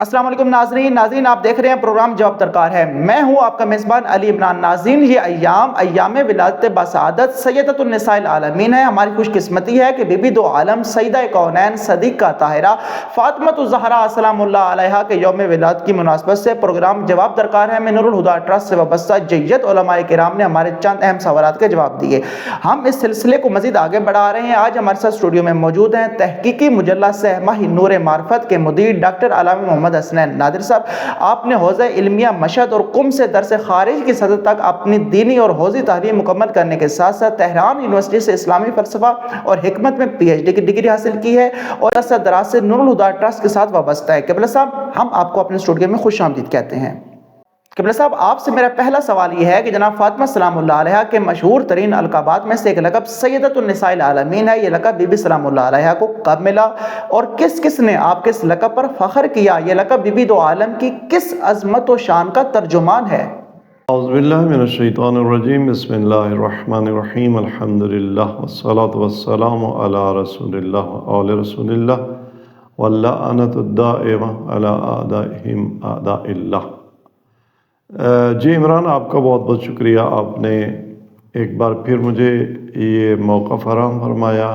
السلام علیکم ناظرین آپ دیکھ رہے ہیں پروگرام جواب درکار ہے۔ میں ہوں آپ کا میزبان علی عمران۔ ناظرین، یہ ایام ولادت بسعادت سیدۃ النساء العالمین ہے۔ ہماری خوش قسمتی ہے کہ بی بی دو عالم سیدہ کونین صدیقہ طاہرہ فاطمۃ الزہرا سلام اللہ علیہا کے یوم ولادت کی مناسبت سے پروگرام جواب درکار ہے میں نور الہدیٰ ٹرسٹ سے وابستہ جیت علماء کرام نے ہمارے چند اہم سوالات کے جواب دیے۔ ہم اس سلسلے کو مزید آگے بڑھا رہے ہیں۔ آج ہمارے ساتھ اسٹوڈیو میں موجود ہیں تحقیقی مجلہ سہ ماہی نور معرفت کے مدیر ڈاکٹر علامہ محمد حسنین نادر صاحب۔ آپ نے حوزہ علمیہ مشہد اور قم سے درس خارج کی سطح تک اپنی دینی اور حوزی تعلیم مکمل کرنے کے ساتھ ساتھ تہران یونیورسٹی سے اسلامی فلسفہ اور حکمت میں پی ایچ ڈی کی ڈگری حاصل کی ہے اور عرصہ دراز سے نور الہدیٰ ٹرسٹ کے ساتھ وابستہ ہے۔ قبلہ صاحب، ہم آپ کو اپنے اسٹوڈیو میں خوش آمدید کہتے ہیں۔ قبلہ صاحب، آپ سے میرا پہلا سوال یہ ہے کہ جناب فاطمہ سلام اللہ علیہا کے مشہور ترین القابات میں سے ایک لقب سیدۃ النساء العالمین ہے۔ یہ لقب بی بی سلام اللہ علیہا کو کب ملا اور کس کس نے آپ کے اس لقب پر فخر کیا؟ یہ لقب بی بی دو عالم کی کس عظمت و شان کا ترجمان ہے؟ اعوذ باللہ من الشیطان الرجیم، بسم اللہ الرحمن الرحیم، الحمدللہ والصلاة والسلام علی رسول اللہ وعلی رسول اللہ واللعنۃ الدائمہ علی اعدائہم اعداء اللہ۔ جی عمران، آپ کا بہت بہت شکریہ۔ آپ نے ایک بار پھر مجھے یہ موقع فراہم فرمایا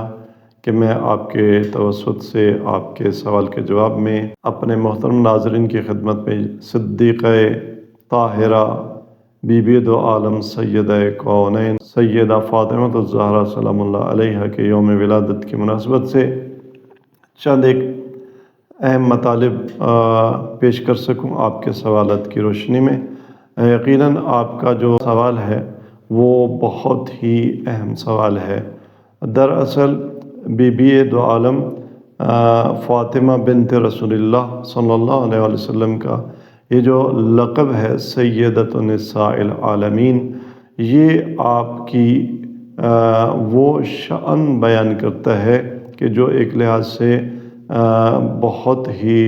کہ میں آپ کے توسط سے آپ کے سوال کے جواب میں اپنے محترم ناظرین کی خدمت میں صدیقہ طاہرہ بی بی دو عالم سیدہ کونین سیدہ فاطمۃ الزہرا سلام اللہ علیہا کے یوم ولادت کی مناسبت سے چند ایک اہم مطالب پیش کر سکوں آپ کے سوالات کی روشنی میں۔ یقیناً آپ کا جو سوال ہے وہ بہت ہی اہم سوال ہے۔ دراصل بی بی دو عالم فاطمہ بنت رسول اللہ صلی اللہ علیہ وسلم کا یہ جو لقب ہے سیدۃ النساء العالمین، یہ آپ کی وہ شأن بیان کرتا ہے کہ جو ایک لحاظ سے بہت ہی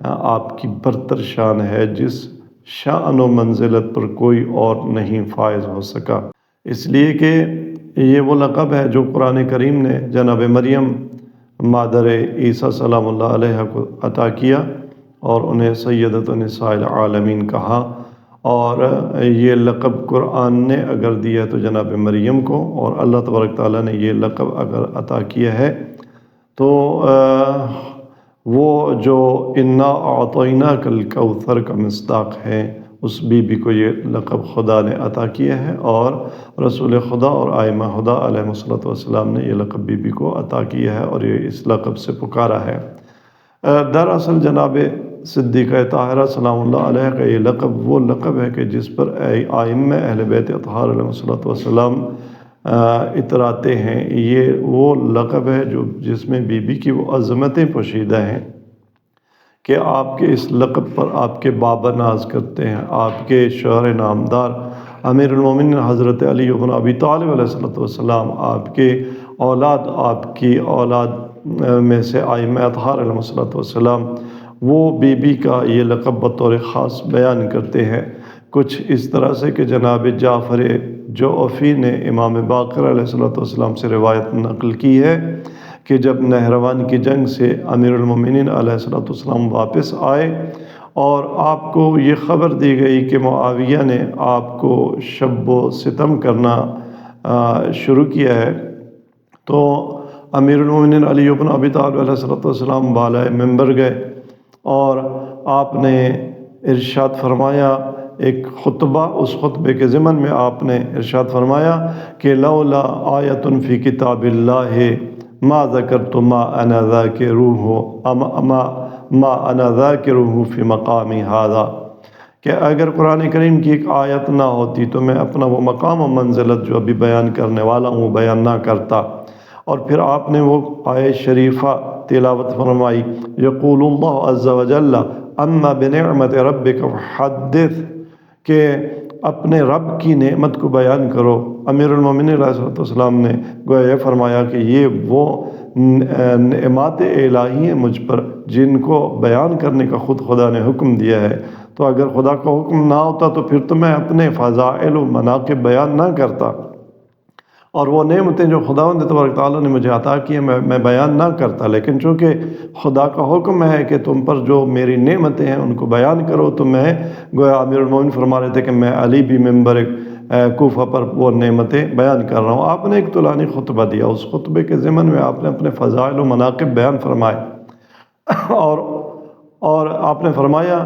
آپ کی برتر شان ہے، جس شأن و منزلت پر کوئی اور نہیں فائز ہو سکا۔ اس لیے کہ یہ وہ لقب ہے جو قرآن کریم نے جناب مریم مادر عیسیٰ سلام اللہ علیہ کو عطا کیا اور انہیں سیدۃ النساء العالمین کہا، اور یہ لقب قرآن نے اگر دیا تو جناب مریم کو، اور اللہ تبارک تعالیٰ نے یہ لقب اگر عطا کیا ہے تو وہ جو انا اعطیناک الکوثر کا مصداق ہے، اس بی بی کو یہ لقب خدا نے عطا کیا ہے، اور رسول خدا اور آئمہ خدا علیہ الصلوۃ والسلام نے یہ لقب بی بی کو عطا کیا ہے اور یہ اس لقب سے پکارا ہے۔ دراصل جناب صدیقہ طاہرہ سلام اللہ علیہ کا یہ لقب وہ لقب ہے کہ جس پر ائمہ اہل بیت اطہار علیہ الصلوۃ والسلام اتراتے ہیں۔ یہ وہ لقب ہے جس میں بی بی کی وہ عظمتیں پوشیدہ ہیں کہ آپ کے اس لقب پر آپ کے بابا ناز کرتے ہیں، آپ کے شوہر نامدار امیر المومنین حضرت علی بن ابی طالب علیہ السلام، آپ کے اولاد، آپ کی اولاد میں سے ائمہ اطہار علیہ السلام، وہ بی بی کا یہ لقب بطور خاص بیان کرتے ہیں۔ کچھ اس طرح سے کہ جناب جعفر جعفی نے امام باقر علیہ السلام سے روایت نقل کی ہے کہ جب نہروان کی جنگ سے امیر المومنین علیہ السلام واپس آئے اور آپ کو یہ خبر دی گئی کہ معاویہ نے آپ کو شب و ستم کرنا شروع کیا ہے، تو امیر المومنین علی بن ابی طالب علیہ السلام بالائے منبر گئے اور آپ نے ارشاد فرمایا ایک خطبہ، اس خطبے کے ضمن میں آپ نے ارشاد فرمایا کہ لولا آیۃ فی کتاب اللہ ما ذکرت ما انا ذاکرہ ما انا ذاکرہ فی مقامی ھذا، کہ اگر قرآن کریم کی ایک آیت نہ ہوتی تو میں اپنا وہ مقام و منزلت جو ابھی بیان کرنے والا ہوں وہ بیان نہ کرتا۔ اور پھر آپ نے وہ آیت شریفہ تلاوت فرمائی، یقول اللہ عز وجل اما بنعمت ربک فحدث، کہ اپنے رب کی نعمت کو بیان کرو۔ امیر المومنین علیہ السلام نے گویا یہ فرمایا کہ یہ وہ نعمات الہی ہیں مجھ پر جن کو بیان کرنے کا خود خدا نے حکم دیا ہے، تو اگر خدا کا حکم نہ ہوتا تو پھر تو میں اپنے فضائل و مناقب بیان نہ کرتا۔ اور وہ نعمتیں جو خداوند تبارک تعالیٰ نے مجھے عطا کی ہیں میں بیان نہ کرتا، لیکن چونکہ خدا کا حکم ہے کہ تم پر جو میری نعمتیں ہیں ان کو بیان کرو، تو میں گویا امیر المومنین فرما رہے تھے کہ میں علی بھی ممبر کوفہ پر وہ نعمتیں بیان کر رہا ہوں۔ آپ نے ایک طولانی خطبہ دیا، اس خطبے کے ضمن میں آپ نے اپنے فضائل و مناقب بیان فرمائے، اور آپ نے فرمایا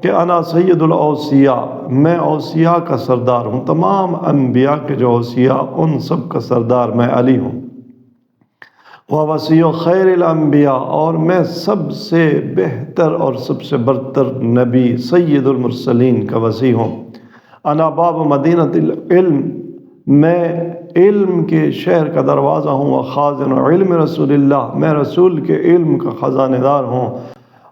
کہ انا سید الاوصیاء، میں اوصیاء کا سردار ہوں، تمام انبیاء کے جو اوصیاء ان سب کا سردار میں علی ہوں۔ وَوَصِيُّ خَيْرِ الْأَنْبِيَاء، اور میں سب سے بہتر اور سب سے برتر نبی سید المرسلین کا وصی ہوں۔ انا باب مدینۃ العلم، میں علم کے شہر کا دروازہ ہوں، وخازن علم رسول اللہ، میں رسول کے علم کا خزانہ دار ہوں،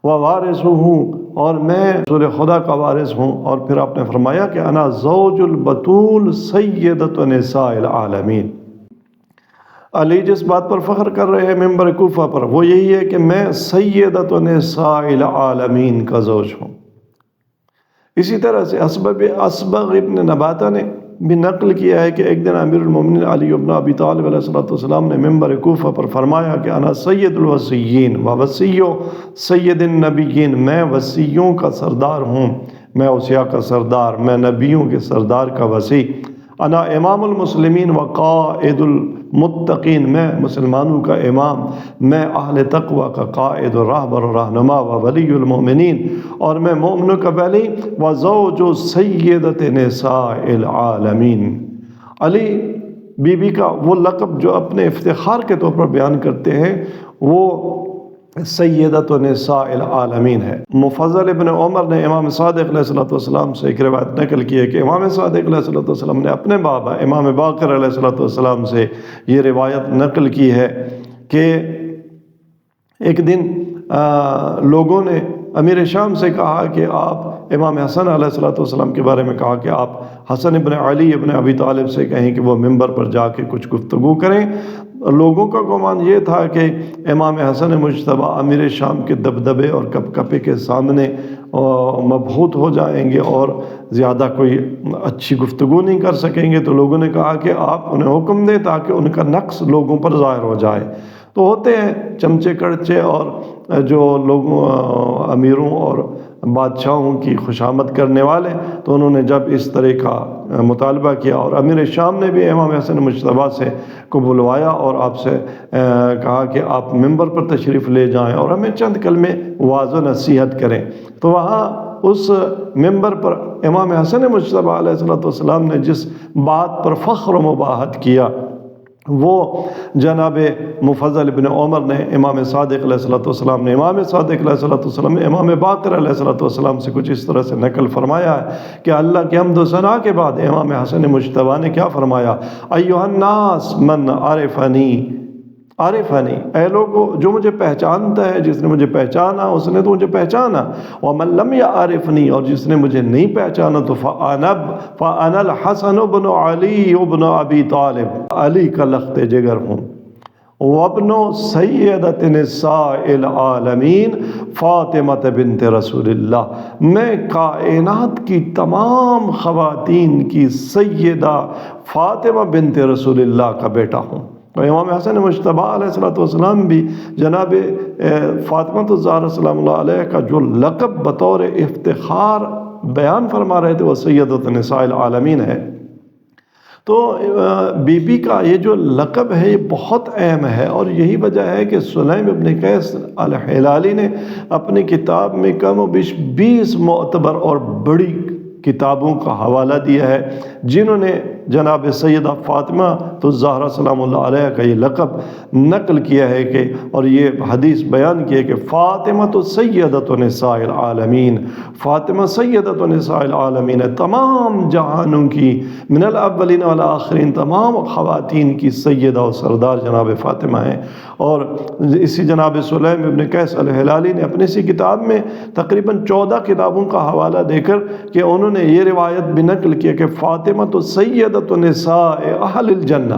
ووارث ہوں، اور میں رسول خدا کا وارث ہوں۔ اور پھر آپ نے فرمایا کہ انا زوج البتول سیدۃ نساء العالمین۔ علی جس بات پر فخر کر رہے ہیں ممبر کوفہ پر، وہ یہی ہے کہ میں سیدۃ نساء العالمین کا زوج ہوں۔ اسی طرح سے اسبغ ابن نباتہ نے بھی نقل کیا ہے کہ ایک دن امیر المومنین علی بن ابی طالب علیہ السلام نے ممبر کوفہ پر فرمایا کہ انا سید الوصیین ووصی سید النبیین، میں وصیوں کا سردار ہوں، میں اوصیاء کا سردار، میں نبیوں کے سردار کا وصی۔ انا امام المسلمین وقائد المتقین، میں مسلمانوں کا امام، میں اہل تقوی کا قائد و راہبر و رہنما و ولی المؤمنین، اور میں مومنوں کا ولی، وزوج سیدۃ نساء العالمین۔ علی بی بی کا وہ لقب جو اپنے افتخار کے طور پر بیان کرتے ہیں وہ سیدۃ نساء العالمین ہے۔ مفضل ابن عمر نے امام صادق علیہ السلام سے ایک روایت نقل کی ہے کہ امام صادق علیہ السلام نے اپنے بابا امام باقر علیہ السلام سے یہ روایت نقل کی ہے کہ ایک دن لوگوں نے امیر شام سے کہا کہ آپ امام حسن علیہ السلام کے بارے میں کہا کہ آپ حسن ابن علی ابن ابی طالب سے کہیں کہ وہ ممبر پر جا کے کچھ گفتگو کریں۔ لوگوں کا گمان یہ تھا کہ امام حسن مجتبیٰ امیر شام کے دبدبے اور کپکپے کے سامنے مبہوت ہو جائیں گے اور زیادہ کوئی اچھی گفتگو نہیں کر سکیں گے، تو لوگوں نے کہا کہ آپ انہیں حکم دیں تاکہ ان کا نقص لوگوں پر ظاہر ہو جائے۔ تو ہوتے ہیں چمچے کڑچے اور جو لوگوں امیروں اور بادشاہوں کی خوشامد کرنے والے، تو انہوں نے جب اس طرح کا مطالبہ کیا اور امیر شام نے بھی امام حسن مجتبیٰ سے کو بلوایا اور آپ سے کہا کہ آپ ممبر پر تشریف لے جائیں اور ہمیں چند کلمے واعظ و نصیحت کریں، تو وہاں اس ممبر پر امام حسن مجتبیٰ علیہ السلام نے جس بات پر فخر و مباحت کیا وہ جناب مفضل ابن عمر نے امام صادق علیہ السلام نے امام صادق علیہ السلام نے امام باقر علیہ السلام سے کچھ اس طرح سے نقل فرمایا ہے کہ اللہ کے حمد و ثنا کے بعد امام حسن مجتبیٰ نے کیا فرمایا، ایھا الناس من عرفنی عرفنی، اے لوگو جو مجھے پہچانتا ہے، جس نے مجھے پہچانا اس نے تو مجھے پہچانا، ومن لم یعرفنی، اور جس نے مجھے نہیں پہچانا تو فانا الحسن بن علی بن ابی طالب، علی کا لخت جگر ہوں، وابن سیدۃ نساء العالمین فاطمہ بنت رسول اللہ، میں کائنات کی تمام خواتین کی سیدہ فاطمہ بنت رسول اللہ کا بیٹا ہوں۔ تو امام حسن مجتبیٰ علیہ السلام بھی جناب فاطمہ الزہرا سلام اللہ علیہ کا جو لقب بطور افتخار بیان فرما رہے تھے وہ سیدۃ نساء العالمین ہے۔ تو بی بی کا یہ جو لقب ہے یہ بہت اہم ہے، اور یہی وجہ ہے کہ سلیم ابن قیس الہلالی نے اپنی کتاب میں کم و بیش 20 معتبر اور بڑی کتابوں کا حوالہ دیا ہے جنہوں نے جناب سیدہ فاطمہ الزہرا سلام اللہ علیہ کا یہ لقب نقل کیا ہے کہ اور یہ حدیث بیان کی ہے کہ فاطمہ سیدۃ نساء العالمین، فاطمہ سیدۃ نساء العالمین ہے، تمام جہانوں کی من الاولین والآخرین تمام خواتین کی سیدہ و سردار جناب فاطمہ ہیں۔ اور اسی جناب سلیم ابن قیس الہلالی نے اپنی اسی کتاب میں تقریباً 14 کتابوں کا حوالہ دے کر کہ انہوں نے یہ روایت بھی نقل کیا کہ فاطمہ سیدۃ نساء اہل الجنہ،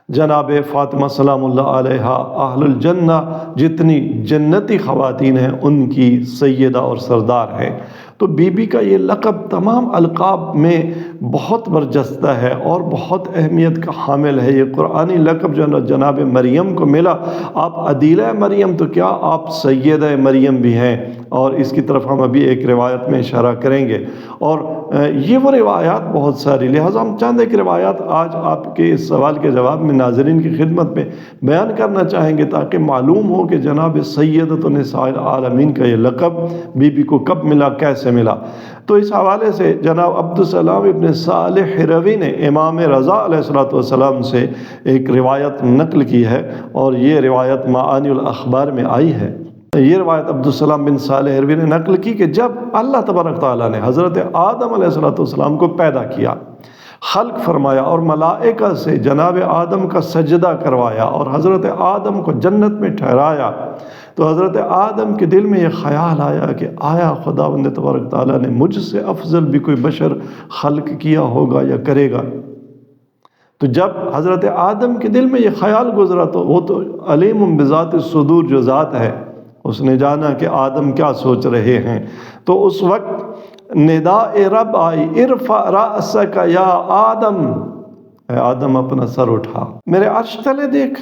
جناب فاطمہ سلام اللہ علیہ اہل الجنہ جتنی جنتی خواتین ہیں ان کی سیدہ اور سردار ہے۔ تو بی بی کا یہ لقب تمام القاب میں بہت برجستہ ہے اور بہت اہمیت کا حامل ہے۔ یہ قرآنی لقب جو جناب مریم کو ملا، آپ عدیلہ مریم تو کیا، آپ سیدہ مریم بھی ہیں، اور اس کی طرف ہم ابھی ایک روایت میں اشارہ کریں گے۔ اور یہ وہ روایات بہت ساری، لہٰذا ہم چند ایک روایات آج آپ کے اس سوال کے جواب میں ناظرین کی خدمت میں بیان کرنا چاہیں گے، تاکہ معلوم ہو کہ جناب سیدۃ نساء العالمین کا یہ لقب بی بی کو کب ملا، کیسے ملا۔ تو اس حوالے سے جناب عبدالسلام ابن صالح حروی نے امام رضا علیہ السلام سے ایک روایت نقل کی ہے، اور یہ روایت معانی الاخبار میں آئی ہے۔ یہ روایت عبدالسلام بن صالح حروی نے نقل کی کہ جب اللہ تبارک تعالیٰ نے حضرت آدم علیہ السلام کو پیدا کیا، خلق فرمایا اور ملائکہ سے جناب آدم کا سجدہ کروایا اور حضرت آدم کو جنت میں ٹھہرایا، تو حضرت آدم کے دل میں یہ خیال آیا کہ آیا خداوند تبارک تعالیٰ نے مجھ سے افضل بھی کوئی بشر خلق کیا ہوگا یا کرے گا۔ تو جب حضرت آدم کے دل میں یہ خیال گزرا، تو وہ تو علیم بذات الصدور جو ذات ہے، اس نے جانا کہ آدم کیا سوچ رہے ہیں۔ تو اس وقت نداء رب آئی، ارفع رأسک یا آدم، اے آدم اپنا سر اٹھا، میرے عرش تلے دیکھ۔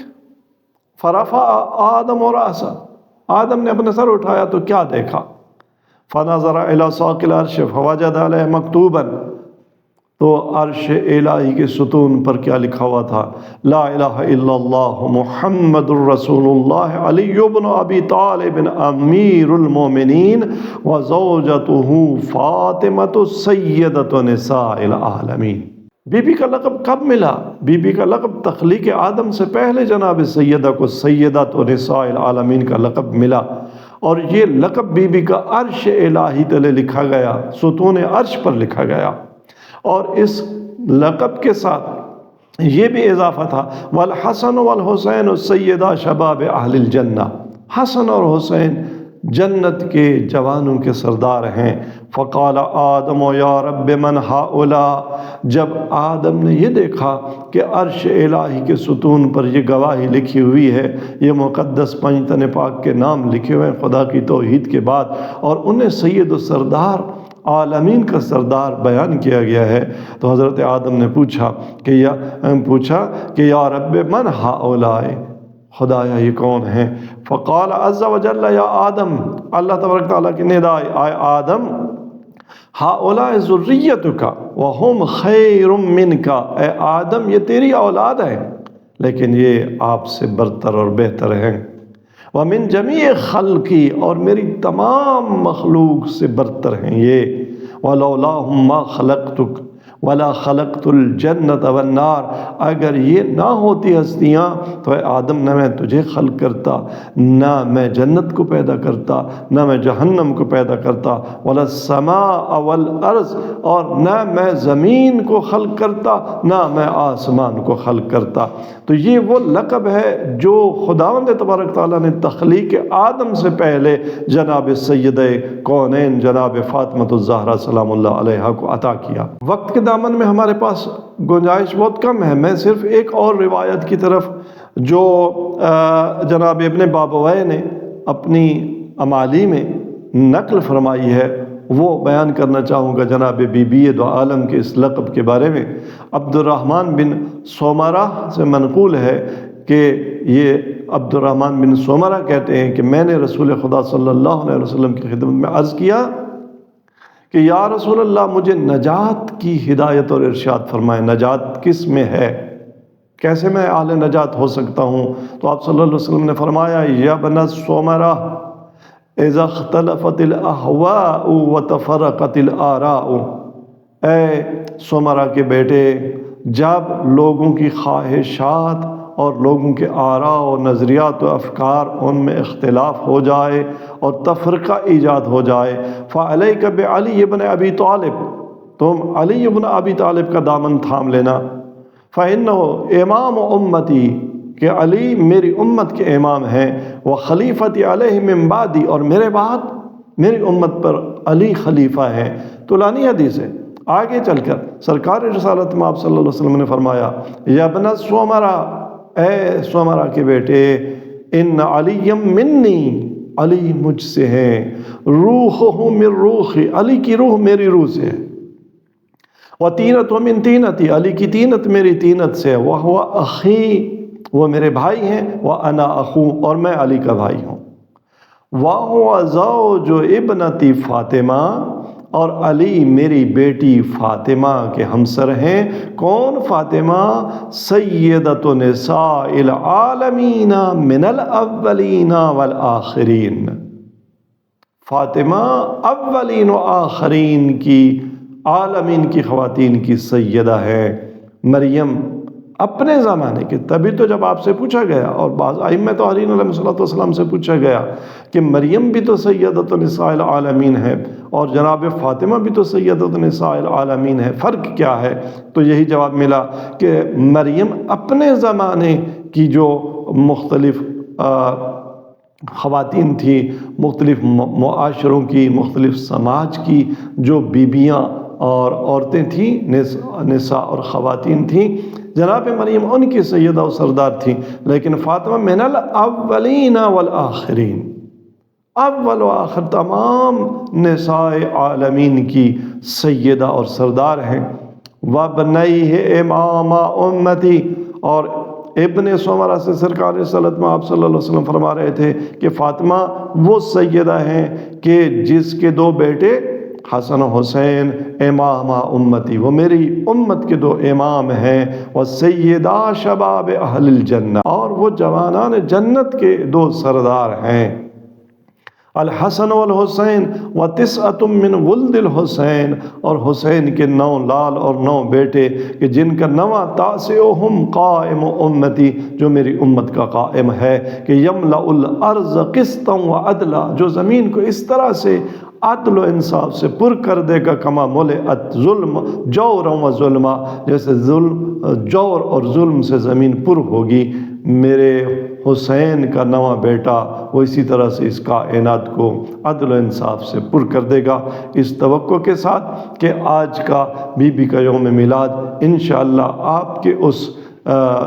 فرفع آدم رأسہ، آدم نے اپنا سر اٹھایا تو کیا دیکھا؟ فنظر الی ساق العرش فوجد علیہ مکتوبا، تو عرش الہی کے ستون پر کیا لکھا ہوا تھا؟ لا الہ الا اللہ محمد الرسول اللہ علی بن ابی طالب امیر المومنین وزوجتہ فاطمۃ سیدۃ نساء العالمین۔ بی بی کا لقب کب ملا؟ بی بی کا لقب تخلیق آدم سے پہلے جناب سیدہ کو سیدۃ نساء العالمین کا لقب ملا، اور یہ لقب بی بی کا عرش الہی تلے لکھا گیا، ستون عرش پر لکھا گیا۔ اور اس لقب کے ساتھ یہ بھی اضافہ تھا، والحسن والحسین سیدہ شباب اہل الجنہ، حسن اور حسین جنت کے جوانوں کے سردار ہیں۔ فقال آدم یا رب من ہؤلاء، جب آدم نے یہ دیکھا کہ عرش الہی کے ستون پر یہ گواہی لکھی ہوئی ہے، یہ مقدس پنج تن پاک کے نام لکھے ہوئے ہیں خدا کی توحید کے بعد، اور انہیں سید و سردار عالمین کا سردار بیان کیا گیا ہے، تو حضرت آدم نے پوچھا کہ یا رب من ہؤلاء، خدایا یہ کون ہیں؟ فقال عز وجل یا آدم، اللہ تبارک تعالیٰ کی ندا آئے آدم، ہؤلاء ذریتک وہم خیر منک، اے آدم یہ تیری اولاد ہے لیکن یہ آپ سے برتر اور بہتر ہیں۔ ومن جمیع خلقی، اور میری تمام مخلوق سے برتر ہیں یہ۔ ولولاہم ما خلقتک ولا خلقت الجنت والنار، اگر یہ نہ ہوتی ہستیاں تو اے آدم نہ میں تجھے خلق کرتا، نہ میں جنت کو پیدا کرتا، نہ میں جہنم کو پیدا کرتا، ولا السماء والارض، اور نہ میں زمین کو خلق کرتا، نہ میں آسمان کو خلق کرتا۔ تو یہ وہ لقب ہے جو خداوند تبارک تعالیٰ نے تخلیق آدم سے پہلے جناب سیدہ کونین جناب فاطمۃ الزہرا سلام اللہ علیہا کو عطا کیا۔ وقت کے دامن میں ہمارے پاس گنجائش بہت کم ہے، میں صرف ایک اور روایت کی طرف جو جناب ابن بابویہ نے اپنی امالی میں نقل فرمائی ہے وہ بیان کرنا چاہوں گا۔ جناب بی بی دو عالم کے اس لقب کے بارے میں عبد الرحمن بن سومرہ سے منقول ہے کہ یہ عبد الرحمن بن سومرہ کہتے ہیں کہ میں نے رسول خدا صلی اللہ علیہ وسلم کی خدمت میں عرض کیا کہ یا رسول اللہ مجھے نجات کی ہدایت اور ارشاد فرمائیں، نجات کس میں ہے، کیسے میں اہل نجات ہو سکتا ہوں؟ تو آپ صلی اللہ علیہ وسلم نے فرمایا یا بن سومرہ اذا اختلفت الاہواء وتفرقت الآراء، اے سومرہ کے بیٹے، جب لوگوں کی خواہشات اور لوگوں کے آراء و نظریات و افکار ان میں اختلاف ہو جائے اور تفرقہ ایجاد ہو جائے، فعلیک بعلی بن ابی طالب، تم علی بن ابی طالب کا دامن تھام لینا، فإنہ امام امتی، کہ علی میری امت کے امام ہیں، وہ خلیفتی علیہ من بعدی، اور میرے بعد میری امت پر علی خلیفہ ہیں۔ طولانی حدیث ہے، آگے چل کر سرکار رسالت میں آپ صلی اللہ علیہ وسلم نے فرمایا یا ابن سومرہ، اے سومرہ کے بیٹے، ان علی منی، علی مجھ سے ہیں، روحہ من روحی، علی کی روح میری روح سے ہے، وطینت من طینتی، علی کی طینت میری طینت سے ہے، وہو اخی، وہ میرے بھائی ہیں، وانا اخو، اور میں علی کا بھائی ہوں، وہو زوج ابنتی فاطمہ، اور علی میری بیٹی فاطمہ کے ہمسر ہیں۔ کون فاطمہ؟ سیدۃ نساء العالمین من الاولین والآخرین، فاطمہ اولین و آخرین کی، عالمین کی خواتین کی سیدہ ہے۔ مریم اپنے زمانے کے، تبھی تو جب آپ سے پوچھا گیا، اور بعض ائمہ طاہرین علیہ السلام سے پوچھا گیا کہ مریم بھی تو سیدۃ نساء العالمین ہے اور جناب فاطمہ بھی تو سیدۃ نساء العالمین ہے، فرق کیا ہے؟ تو یہی جواب ملا کہ مریم اپنے زمانے کی جو مختلف خواتین تھیں، مختلف معاشروں کی، مختلف سماج کی جو بیبیاں اور عورتیں تھیں، نساء اور خواتین تھیں، جناب مریم ان کی سیدہ و سردار تھیں، لیکن فاطمہ من الاولین والآخرین، اول و آخر تمام نساء عالمین کی سیدہ اور سردار ہیں۔ وَابْنَيْهِ امام امتی، اور ابن سمرہ سے سرکار صلی اللہ علیہ وسلم فرما رہے تھے کہ فاطمہ وہ سیدہ ہیں کہ جس کے دو بیٹے حسن و حسین امام امتی، وہ میری امت کے دو امام ہیں، وسیدہ شباب اہل الجنہ، اور وہ جوانان جنت کے دو سردار ہیں۔ الحسن والحسین وتسعۃ من ولد الحسین، اور حسین کے 9 لال اور 9 بیٹے کہ جن کا 9واں تاسعہم قائم امتی، جو میری امت کا قائم ہے، کہ یملأ الارض قسطا وعدلا، جو زمین کو اس طرح سے عدل و انصاف سے پر کر دے گا، کما ملئت ظلم جورا و ظلما، جیسے جور اور ظلم سے زمین پر ہوگی، میرے حسین کا 9واں بیٹا وہ اسی طرح سے اس کائنات کو عدل و انصاف سے پر کر دے گا۔ اس توقع کے ساتھ کہ آج کا بی بی کا یوم میلاد انشاءاللہ آپ کے اس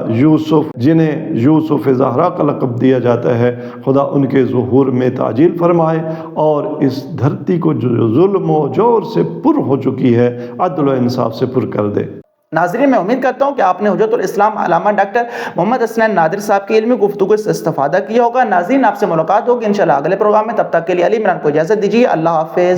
یوسف، جنہیں یوسف زہرا کا لقب دیا جاتا ہے، خدا ان کے ظہور میں تعجیل فرمائے، اور اس دھرتی کو جو ظلم و جور سے پر ہو چکی ہے، عدل و انصاف سے پر کر دے۔ ناظرین، میں امید کرتا ہوں کہ آپ نے حجت الاسلام علامہ ڈاکٹر محمد حسنین نادر صاحب کی علمی گفتگو سے استفادہ کیا ہوگا۔ ناظرین، آپ سے ملاقات ہوگی انشاءاللہ اگلے پروگرام میں، تب تک کے لیے علی عمران کو اجازت دیجیے، اللہ حافظ۔